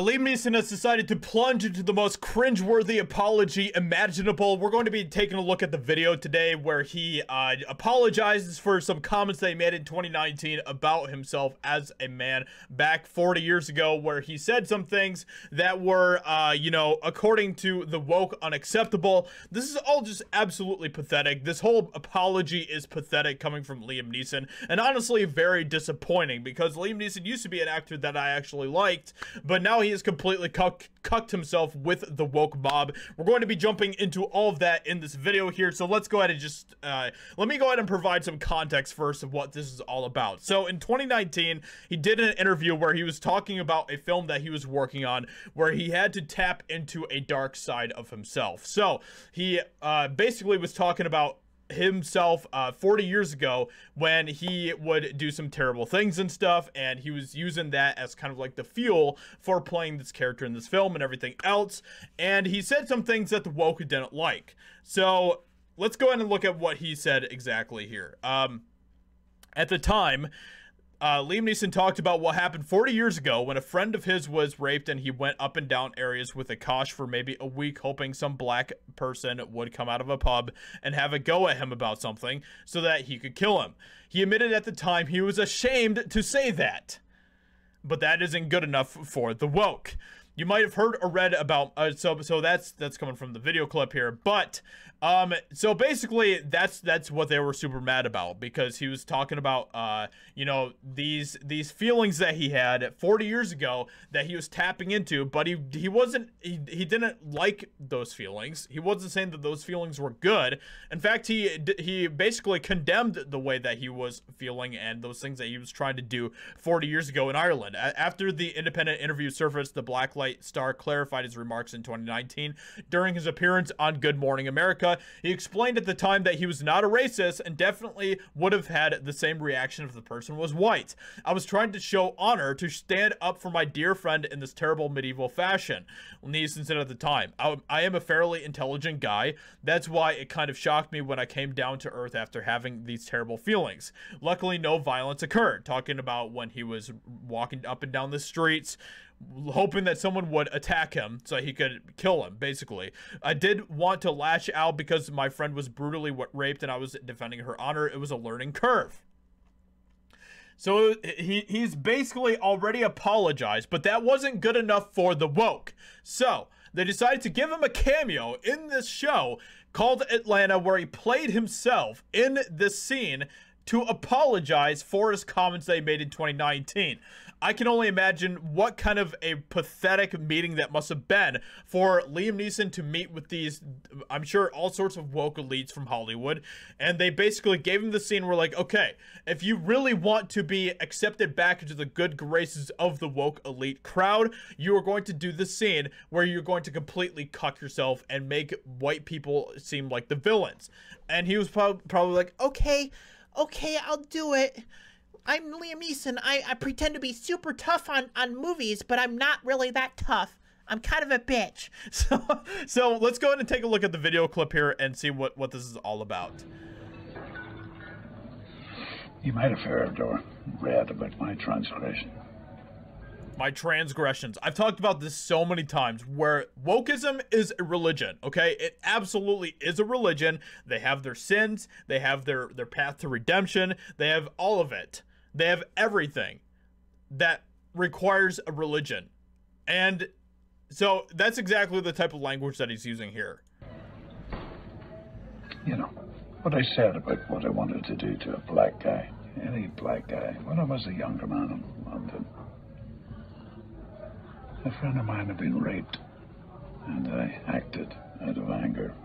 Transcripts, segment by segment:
Liam Neeson has decided to plunge into the most cringeworthy apology imaginable. We're going to be taking a look at the video today where he apologizes for some comments that he made in 2019 about himself as a man back 40 years ago, where he said some things that were, you know, according to the woke, unacceptable. This is all just absolutely pathetic. This whole apology is pathetic coming from Liam Neeson, and honestly very disappointing, because Liam Neeson used to be an actor that I actually liked, but now he has completely cucked himself with the woke mob. We're going to be jumping into all of that in this video here, so let's go ahead and just let me go ahead and provide some context first of what this is all about. So in 2019, he did an interview where he was talking about a film that he was working on where he had to tap into a dark side of himself. So he basically was talking about himself 40 years ago when he would do some terrible things and stuff, and he was using that as kind of like the fuel for playing this character in this film and everything else. And he said some things that the woke didn't like. So let's go ahead and look at what he said exactly here. At the time, Liam Neeson talked about what happened 40 years ago when a friend of his was raped, and he went up and down areas with a kosh for maybe a week, hoping some black person would come out of a pub and have a go at him about something so that he could kill him. He admitted at the time he was ashamed to say that, but that isn't good enough for the woke. You might have heard or read about, so that's coming from the video clip here, but so basically that's what they were super mad about, because he was talking about you know, these feelings that he had 40 years ago that he was tapping into, but he didn't like those feelings. He wasn't saying that those feelings were good. In fact, he basically condemned the way that he was feeling and those things that he was trying to do 40 years ago in Ireland. After the independent interview surfaced, the Blacklight star clarified his remarks in 2019 during his appearance on Good Morning America. He explained at the time that he was not a racist and definitely would have had the same reaction if the person was white. I was trying to show honor, to stand up for my dear friend in this terrible medieval fashion, Neeson said at the time. I am a fairly intelligent guy. That's why it kind of shocked me when I came down to earth after having these terrible feelings. Luckily, no violence occurred. Talking about when he was walking up and down the streets, hoping that someone would attack him so he could kill him, basically. I did want to lash out because my friend was brutally raped and I was defending her honor. It was a learning curve. So he's basically already apologized, but that wasn't good enough for the woke. So they decided to give him a cameo in this show called Atlanta, where he played himself in this scene to apologize for his comments they made in 2019. I can only imagine what kind of a pathetic meeting that must have been for Liam Neeson to meet with these, I'm sure, all sorts of woke elites from Hollywood. And they basically gave him the scene where, like, okay, if you really want to be accepted back into the good graces of the woke elite crowd, you are going to do the scene where you're going to completely cuck yourself and make white people seem like the villains. And he was probably like, okay, I'll do it. I'm Liam Neeson. I pretend to be super tough on movies, but I'm not really that tough. I'm kind of a bitch. So let's go ahead and take a look at the video clip here and see what this is all about. You might have heard or read about my transgression. My transgressions. I've talked about this so many times, where wokeism is a religion, okay? It absolutely is a religion. They have their sins. They have their path to redemption. They have all of it. They have everything that requires a religion. And so that's exactly the type of language that he's using here. You know, what I said about what I wanted to do to a black guy, any black guy, when I was a younger man in London. A friend of mine had been raped, and I acted out of anger.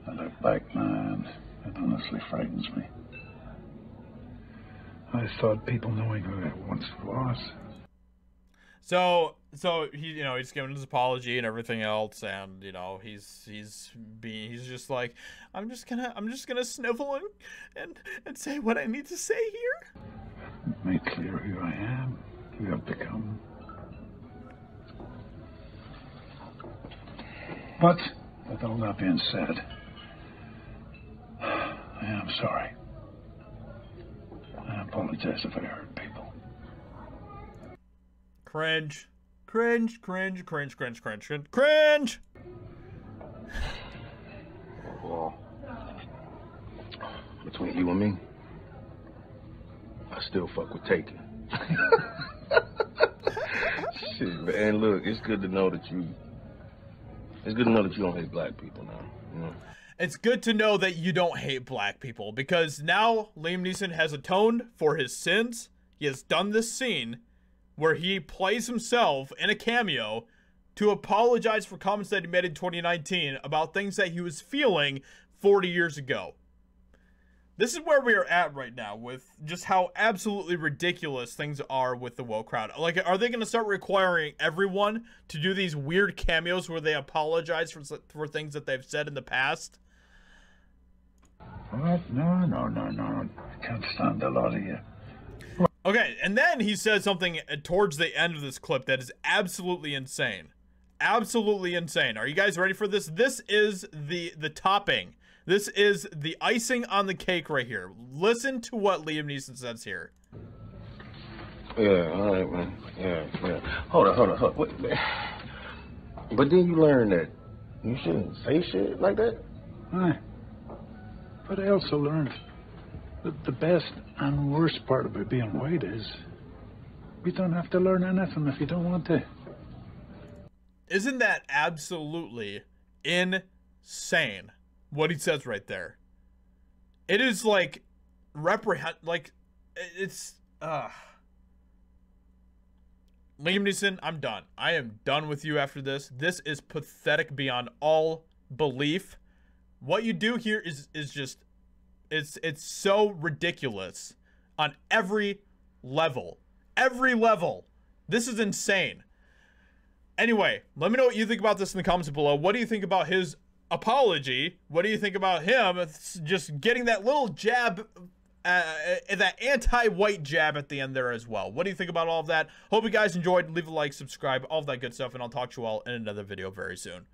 I look back now, and it honestly frightens me. I thought people knowing who I once was. So he, you know, he's giving his apology and everything else, and you know, he's just like, I'm just gonna snivel and say what I need to say here. Make clear who I am, who I've become. But with all that being said, I am sorry. I apologize if I hurt people. Cringe. Cringe, cringe, cringe, cringe, cringe, cringe, cringe! Well, between you and me, I still fuck with Taken. Shit, man, look, it's good to know that you don't hate black people now, you know? It's good to know that you don't hate black people, because now Liam Neeson has atoned for his sins. He has done this scene where he plays himself in a cameo to apologize for comments that he made in 2019 about things that he was feeling 40 years ago. This is where we are at right now with just how absolutely ridiculous things are with the woke crowd. Like, are they going to start requiring everyone to do these weird cameos where they apologize for things that they've said in the past? What? No. I can't stand a lot of you. Okay, and then he says something towards the end of this clip that is absolutely insane. Absolutely insane. Are you guys ready for this? This is the topping. This is the icing on the cake right here. Listen to what Liam Neeson says here. Yeah, all right, man. Yeah. Hold on. What? But then you learn that you shouldn't say shit like that? Aye. But I also learned that the best and worst part about being white is we don't have to learn anything if you don't want to. Isn't that absolutely insane what he says right there? It is like it's Liam Neeson, I'm done. I am done with you after this. This is pathetic beyond all belief. What you do here is just it's so ridiculous on every level. Every level. This is insane. Anyway, let me know what you think about this in the comments below. What do you think about his apology? What do you think about him just getting that little jab, that anti-white jab at the end there as well? What do you think about all of that? Hope you guys enjoyed. Leave a like, subscribe, all of that good stuff, and I'll talk to you all in another video very soon.